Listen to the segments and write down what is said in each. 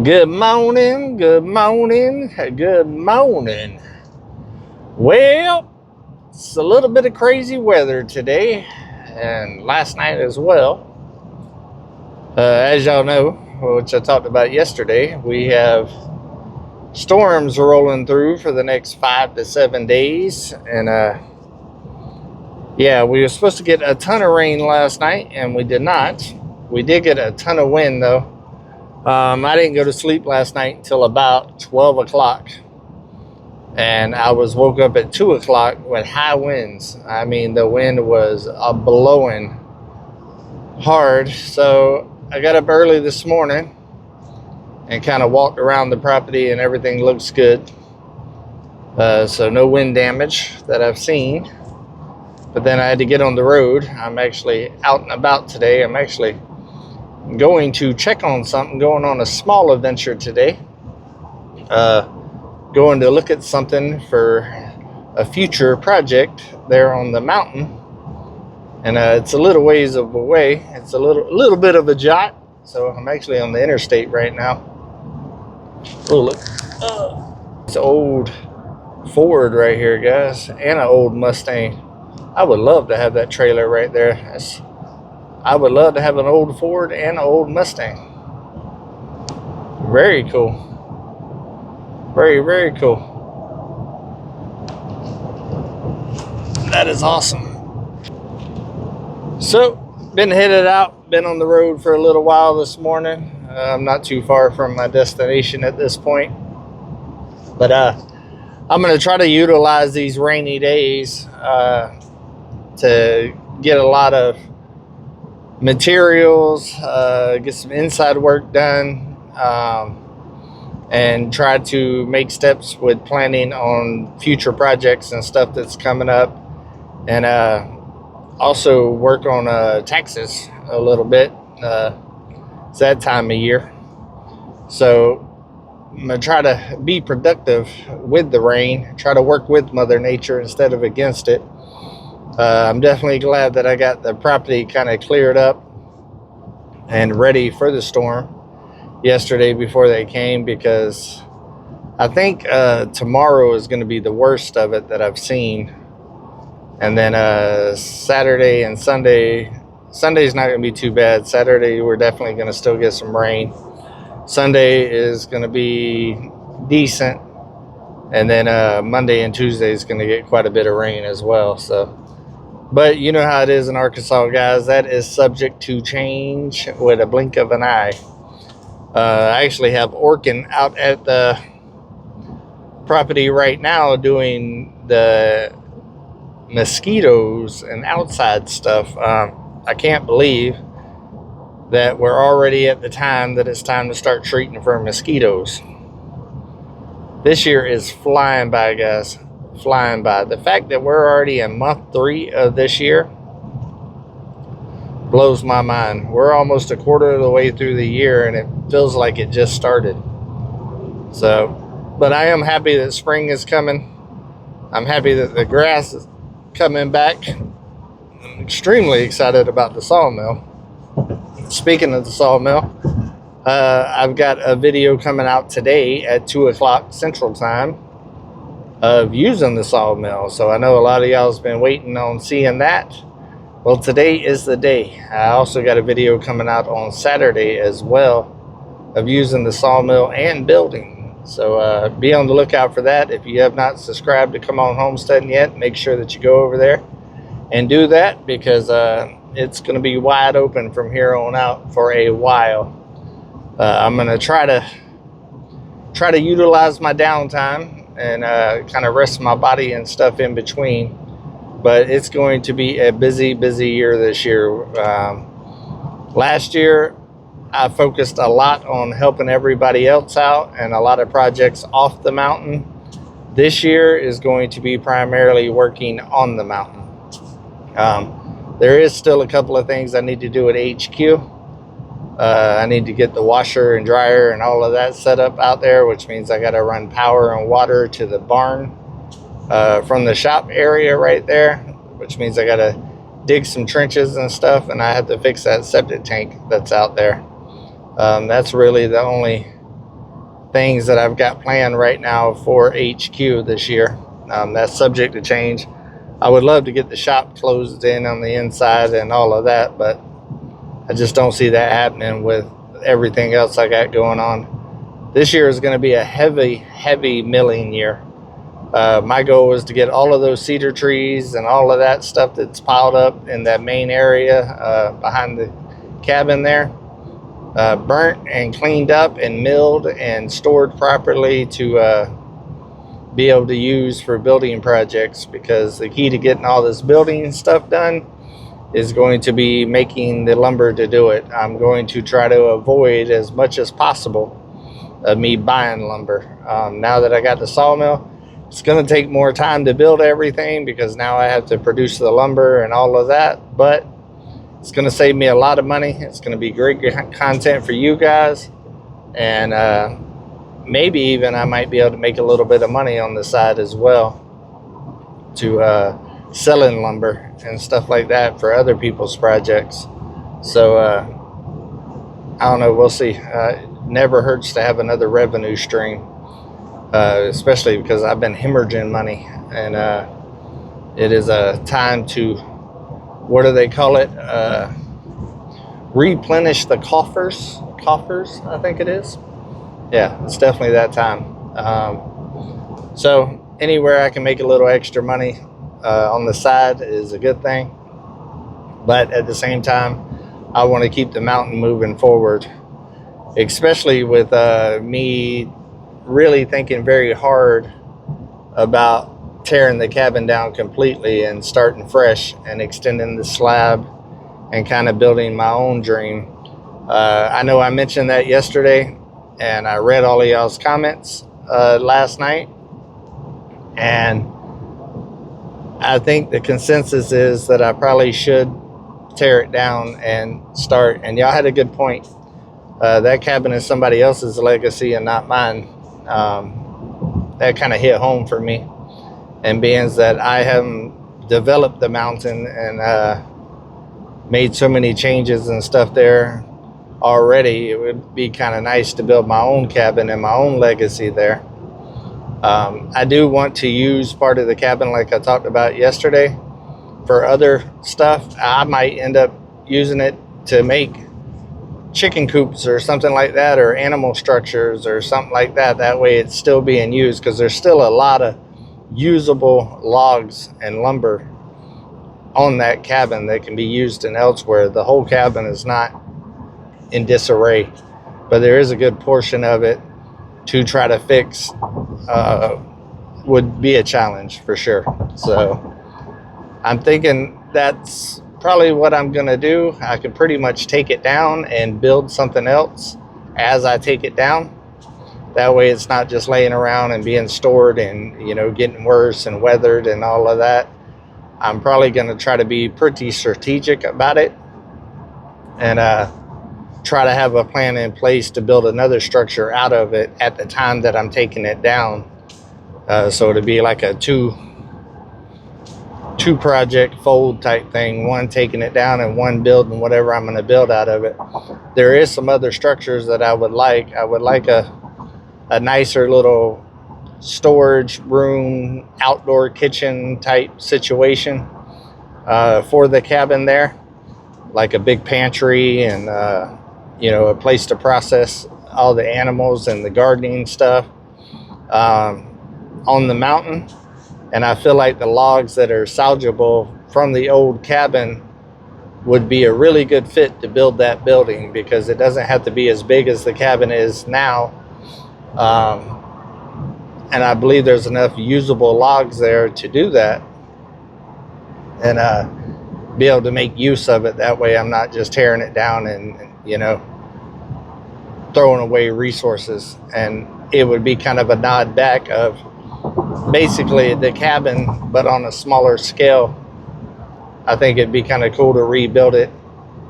Good morning, good morning, good morning. Well, it's a little bit of crazy weather today and last night as well. As y'all know, which I talked about yesterday, we have storms rolling through for the next 5 to 7 days. And yeah, we were supposed to get a ton of rain last night and we did not. We did get a ton of wind though. I didn't go to sleep last night until about 12 o'clock. And I was woke up at 2 o'clock with high winds. I mean, the wind was blowing hard. So I got up early this morning and kind of walked around the property and everything looks good. So no wind damage that I've seen. But then I had to get on the road. I'm actually out and about today. I'm actually going to check on something, going on a small adventure today. Going to look at something for a future project there on the mountain. And it's a little ways away. It's a little bit of a jaunt. So I'm actually on the interstate right now. Oh, look. It's an old Ford right here, guys. And an old Mustang. I would love to have that trailer right there. I would love to have an old Ford and an old Mustang. Very cool. Very, very cool. That is awesome. So, been headed out. Been on the road for a little while this morning. I'm not too far from my destination at this point. But I'm going to try to utilize these rainy days to get a lot of materials, get some inside work done, and try to make steps with planning on future projects and stuff that's coming up, and also work on taxes a little bit. It's that time of year, so I'm gonna try to be productive with the rain, try to work with Mother Nature instead of against it. I'm definitely glad that I got the property kind of cleared up and ready for the storm yesterday before they came, because I think tomorrow is going to be the worst of it that I've seen. And then Saturday and Sunday's not going to be too bad. Saturday we're definitely going to still get some rain. Sunday is going to be decent. And then Monday and Tuesday is going to get quite a bit of rain as well. So, but you know how it is in Arkansas, guys. That is subject to change with a blink of an eye. I actually have Orkin out at the property right now doing the mosquitoes and outside stuff. I can't believe that we're already at the time that it's time to start treating for mosquitoes. This year is flying by, guys. Flying by. The fact that we're already in month 3 of this year blows my mind. We're almost a quarter of the way through the year and it feels like it just started. So, but I am happy that spring is coming. I'm happy that the grass is coming back. I'm extremely excited about the sawmill. Speaking of the sawmill, I've got a video coming out today at 2 o'clock Central Time of using the sawmill. So I know a lot of y'all's been waiting on seeing that. Well, today is the day. I also got a video coming out on Saturday as well of using the sawmill and building. So be on the lookout for that. If you have not subscribed to Come On Homesteading yet, make sure that you go over there and do that, because it's going to be wide open from here on out for a while. I'm going to try to utilize my downtime and kind of rest my body and stuff in between. But it's going to be a busy year this year. Last year, I focused a lot on helping everybody else out and a lot of projects off the mountain. This year is going to be primarily working on the mountain. There is still a couple of things I need to do at HQ. I need to get the washer and dryer and all of that set up out there, which means I got to run power and water to the barn from the shop area right there, which means I got to dig some trenches and stuff, and I have to fix that septic tank that's out there. That's really the only things that I've got planned right now for HQ this year. That's subject to change. I would love to get the shop closed in on the inside and all of that, but I just don't see that happening with everything else I got going on. This year is going to be a heavy milling year. My goal is to get all of those cedar trees and all of that stuff that's piled up in that main area behind the cabin there, burnt and cleaned up and milled and stored properly to be able to use for building projects, because the key to getting all this building stuff done is going to be making the lumber to do it. I'm going to try to avoid as much as possible of me buying lumber. Now that I got the sawmill, it's going to take more time to build everything because now I have to produce the lumber and all of that, but it's going to save me a lot of money. It's going to be great content for you guys, and maybe even I might be able to make a little bit of money on the side as well to selling lumber and stuff like that for other people's projects. So I don't know, we'll see. Never hurts to have another revenue stream, especially because I've been hemorrhaging money, and it is a time to, what do they call it, replenish the coffers, I think it is. Yeah, it's definitely that time. So anywhere I can make a little extra money on the side is a good thing, but at the same time I want to keep the mountain moving forward, especially with me really thinking very hard about tearing the cabin down completely and starting fresh and extending the slab and kind of building my own dream. I know I mentioned that yesterday, and I read all of y'all's comments last night, and I think the consensus is that I probably should tear it down and start. And y'all had a good point. That cabin is somebody else's legacy and not mine. That kind of hit home for me. And being that I haven't developed the mountain and made so many changes and stuff there already, it would be kind of nice to build my own cabin and my own legacy there. I do want to use part of the cabin, like I talked about yesterday, for other stuff. I might end up using it to make chicken coops or something like that, or animal structures or something like that. That way it's still being used, because there's still a lot of usable logs and lumber on that cabin that can be used in elsewhere. The whole cabin is not in disarray, but there is a good portion of it to try to fix. Would be a challenge for sure. So I'm thinking that's probably what I'm gonna do. I can pretty much take it down and build something else as I take it down. That way it's not just laying around and being stored and, you know, getting worse and weathered and all of that. I'm probably gonna try to be pretty strategic about it and try to have a plan in place to build another structure out of it at the time that I'm taking it down. So it'd be like a two project fold type thing, one taking it down and one building whatever I'm going to build out of it. There is some other structures that I would like. I would like a nicer little storage room, outdoor kitchen type situation for the cabin there, like a big pantry and you know, a place to process all the animals and the gardening stuff on the mountain. And I feel like the logs that are salvageable from the old cabin would be a really good fit to build that building, because it doesn't have to be as big as the cabin is now. And I believe there's enough usable logs there to do that and be able to make use of it. That way I'm not just tearing it down and, you know, throwing away resources. And it would be kind of a nod back of basically the cabin, but on a smaller scale. I think it'd be kind of cool to rebuild it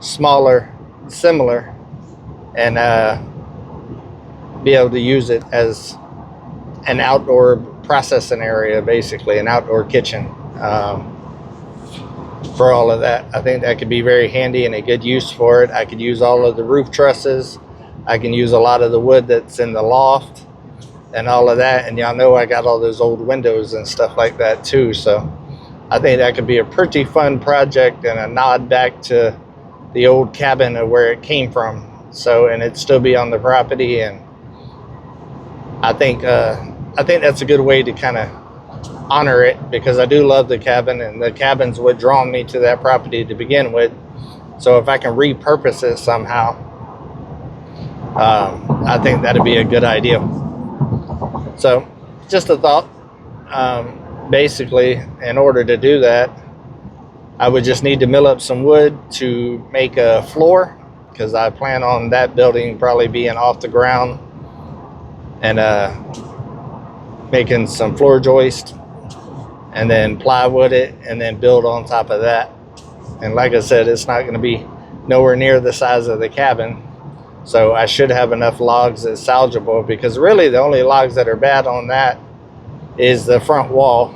smaller, similar, and be able to use it as an outdoor processing area, basically an outdoor kitchen for all of that. I think that could be very handy and a good use for it. I could use all of the roof trusses. I can use a lot of the wood that's in the loft and all of that. And y'all know I got all those old windows and stuff like that too. So I think that could be a pretty fun project and a nod back to the old cabin of where it came from. So, and it'd still be on the property. And I think that's a good way to kind of honor it, because I do love the cabin, and the cabin's what draw me to that property to begin with. So if I can repurpose it somehow, I think that'd be a good idea. So just a thought. Basically, in order to do that, I would just need to mill up some wood to make a floor, because I plan on that building probably being off the ground, and making some floor joist, and then plywood it, and then build on top of that. And like I said, it's not going to be nowhere near the size of the cabin, so I should have enough logs that's salvageable, because really the only logs that are bad on that is the front wall,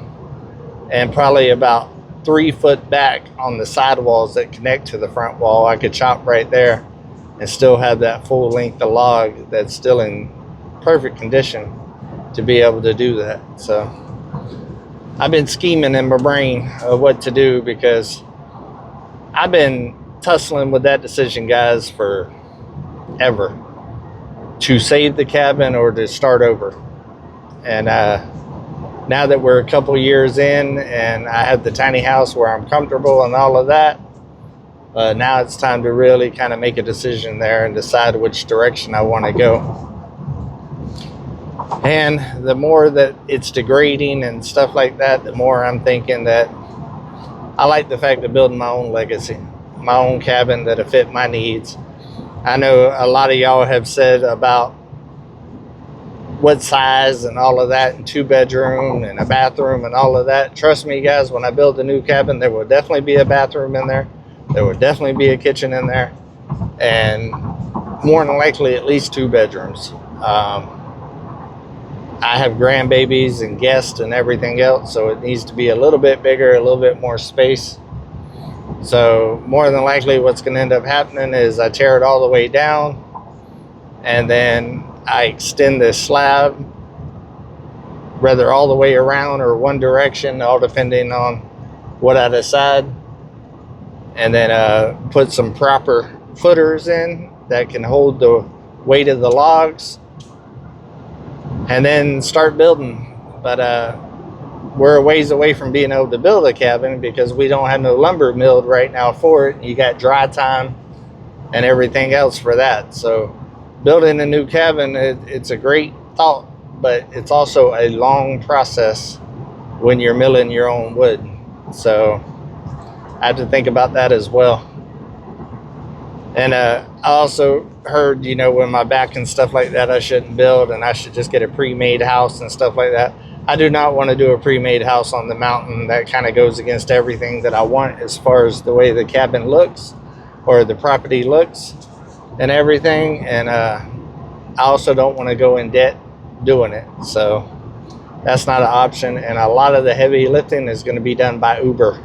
and probably about 3 foot back on the side walls that connect to the front wall. I could chop right there and still have that full length of log that's still in perfect condition to be able to do that. So I've been scheming in my brain of what to do, because I've been tussling with that decision, guys, for ever, to save the cabin or to start over. And now that we're a couple years in and I have the tiny house where I'm comfortable and all of that, now it's time to really kind of make a decision there and decide which direction I want to go. And the more that it's degrading and stuff like that, the more I'm thinking that I like the fact of building my own legacy, my own cabin that'll fit my needs. I know a lot of y'all have said about what size and all of that, and 2-bedroom and a bathroom and all of that. Trust me, guys, when I build a new cabin, there will definitely be a bathroom in there. There will definitely be a kitchen in there, and more than likely at least 2 bedrooms. I have grandbabies and guests and everything else, so it needs to be a little bit bigger, a little bit more space. So more than likely what's going to end up happening is I tear it all the way down, and then I extend this slab, whether all the way around or one direction, all depending on what I decide, and then put some proper footers in that can hold the weight of the logs, and then start building. But we're a ways away from being able to build a cabin, because we don't have no lumber milled right now for it. You got dry time and everything else for that. So building a new cabin, it's a great thought, but it's also a long process when you're milling your own wood. So I had to think about that as well. And I also heard, with my back and stuff like that, I shouldn't build, and I should just get a pre-made house and stuff like that. I do not want to do a pre-made house on the mountain. That kind of goes against everything that I want as far as the way the cabin looks or the property looks and everything. And I also don't want to go in debt doing it. So that's not an option. And a lot of the heavy lifting is going to be done by Uber.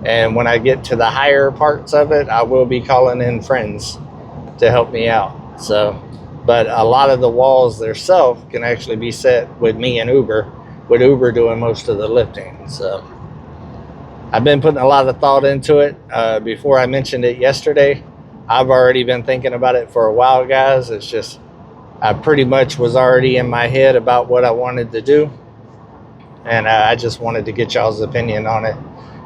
And when I get to the higher parts of it, I will be calling in friends to help me out. So, but a lot of the walls themselves can actually be set with me and Uber, with Uber doing most of the lifting. So I've been putting a lot of thought into it. Before I mentioned it yesterday, I've already been thinking about it for a while, guys. It's just, I pretty much was already in my head about what I wanted to do. And I just wanted to get y'all's opinion on it,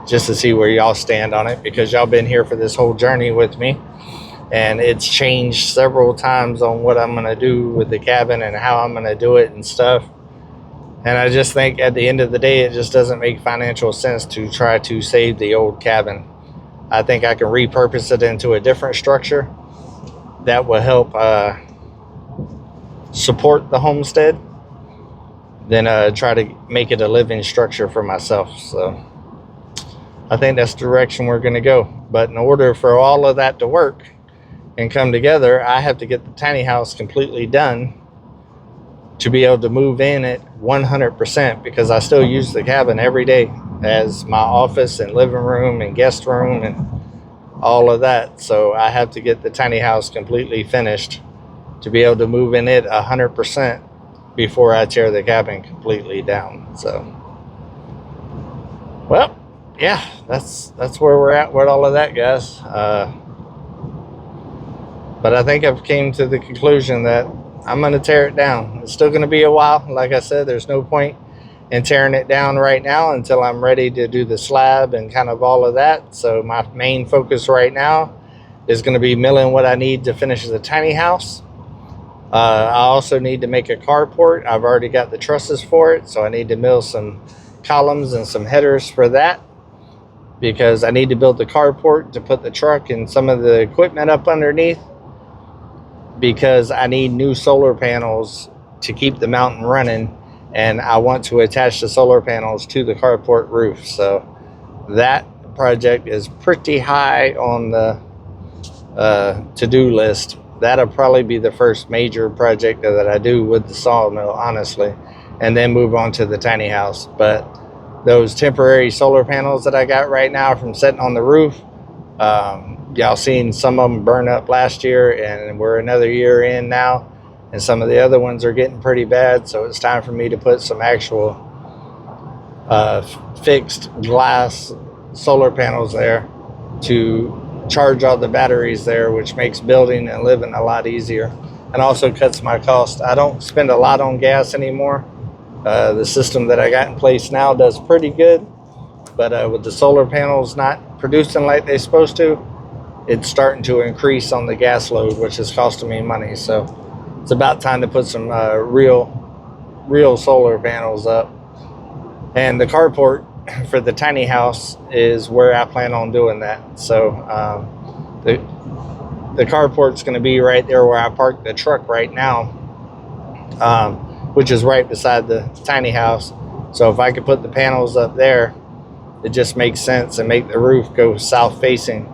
just to see where y'all stand on it, because y'all been here for this whole journey with me. And it's changed several times on what I'm going to do with the cabin and how I'm going to do it and stuff. And I just think at the end of the day, it just doesn't make financial sense to try to save the old cabin. I think I can repurpose it into a different structure that will help support the homestead, then try to make it a living structure for myself. So I think that's the direction we're going to go. But in order for all of that to work and come together, I have to get the tiny house completely done to be able to move in it 100%, because I still use the cabin every day as my office and living room and guest room and all of that. So I have to get the tiny house completely finished to be able to move in it 100%. before I tear the cabin completely down. So, well, yeah, that's where we're at with all of that, guys. But I think I've came to the conclusion that I'm going to tear it down. It's still going to be a while. Like I said, there's no point in tearing it down right now until I'm ready to do the slab and kind of all of that. So my main focus right now is going to be milling what I need to finish the tiny house. I also need to make a carport. I've already got the trusses for it, so I need to mill some columns and some headers for that, because I need to build the carport to put the truck and some of the equipment up underneath, because I need new solar panels to keep the mountain running, and I want to attach the solar panels to the carport roof. So that project is pretty high on the to-do list. That'll probably be the first major project that I do with the sawmill, honestly, and then move on to the tiny house. But those temporary solar panels that I got right now from sitting on the roof, y'all seen some of them burn up last year, and we're another year in now, and some of the other ones are getting pretty bad. So it's time for me to put some actual fixed glass solar panels there to charge all the batteries there, which makes building and living a lot easier, and also cuts my cost. I don't spend a lot on gas anymore. The system that I got in place now does pretty good, but with the solar panels not producing like they're supposed to, it's starting to increase on the gas load, which is costing me money. So it's about time to put some real solar panels up. And the carport for the tiny house is where I plan on doing that. So the carport's going to be right there where I park the truck right now, which is right beside the tiny house. So if I could put the panels up there, it just makes sense, and make the roof go south facing,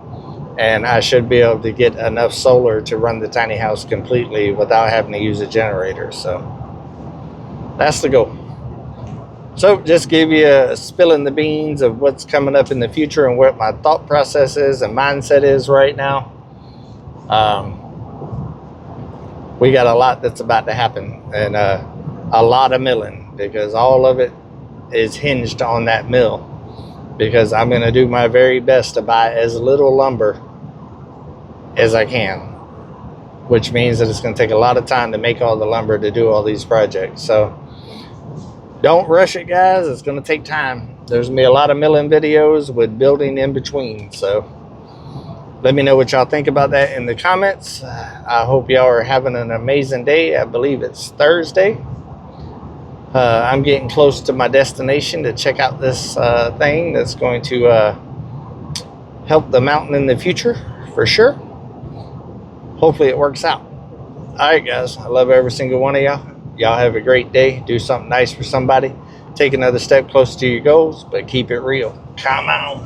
and I should be able to get enough solar to run the tiny house completely without having to use a generator. So that's the goal. So just give you a spilling the beans of what's coming up in the future and what my thought process is and mindset is right now. We got a lot that's about to happen, and a lot of milling, because all of it is hinged on that mill, because I'm going to do my very best to buy as little lumber as I can, which means that it's going to take a lot of time to make all the lumber to do all these projects. So don't rush it, guys. It's going to take time. There's going to be a lot of milling videos with building in between. So let me know what y'all think about that in the comments. I hope y'all are having an amazing day. I believe it's Thursday. I'm getting close to my destination to check out this thing that's going to help the mountain in the future, for sure. Hopefully it works out. All right, guys. I love every single one of y'all. Y'all have a great day. Do something nice for somebody. Take another step closer to your goals, but keep it real. Come on.